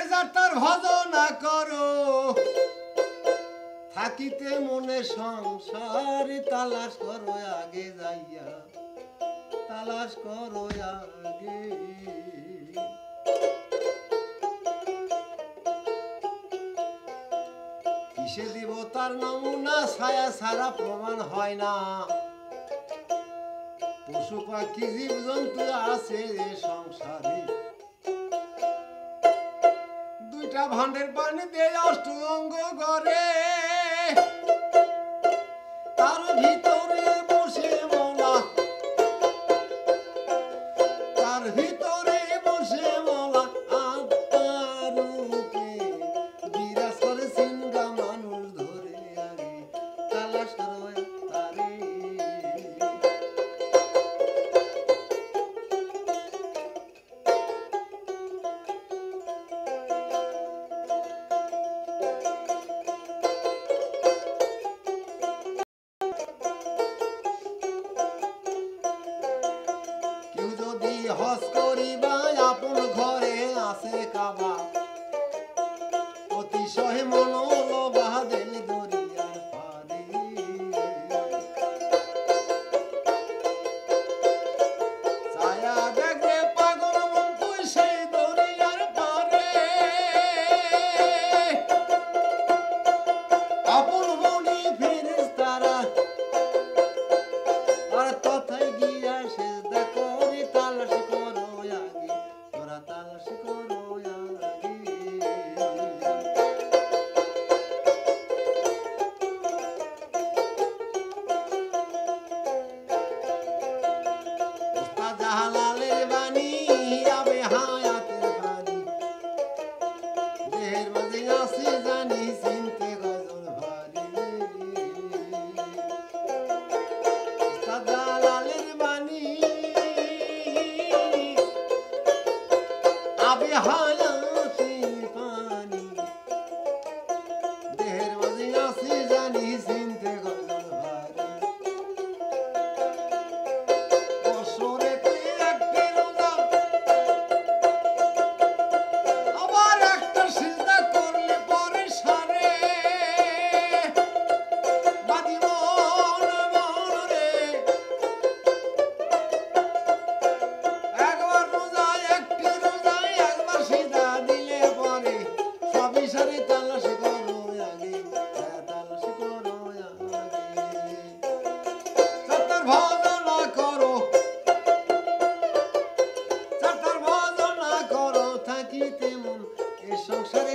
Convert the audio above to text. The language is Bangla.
ওরে যাত্রার ভজনা করো থাকিতে মনে সংসার তালাশ করো আগে যাইয়া তালাশ করো আগে কিসে দিব তার নমুনা ছায়া ছাড়া প্রমাণ হয় না পশু পাখি জীব জন্তু আছে সংসারে দুইটা ভান্ডের পানি দিয়ে অষ্টঅঙ্গ করে তার ভিতরে বসে মলা তার ভিতরে বসে মলা আত্মার রূপে বিরাজ করে সিংহা মানুষ ধরে আগে তালাশ করো তারে হস করিবা আপন ঘরে আছে কাবা অতিশয় মনোলভা দেল দরিয়ার পারে ছায়া দেখে পাগল মন তুই সেই দরিয়ার পারে আপন মনি ফেরেশতারা আর তথায় গিয়া সেজদা করে তালাশ করো আগে তোরা তালাশ করো আগে উস্তাদ জালালের বাণী আবে হায়াতের বাণী দেহের মাঝে আছে জানি চিনতে গজল ভারী উস্তাদ জালালের বাণী আবে হায়াতের পানি দেহের মাঝে আছে জানি চিনতে গজল ভারী বছরেতে একটি রোজা আবার একটা সিজদা করলে পরে সারে বাদি মন মন রে একবার রোজায় একটি রোজায় একবার সিজদা দিলে পরে সবই সারে তালাশ করো আগে তালাশ করো আগে সত্তর ভজনা করো সত্তর ভজনা করো থাকিতে মন এ সংসারে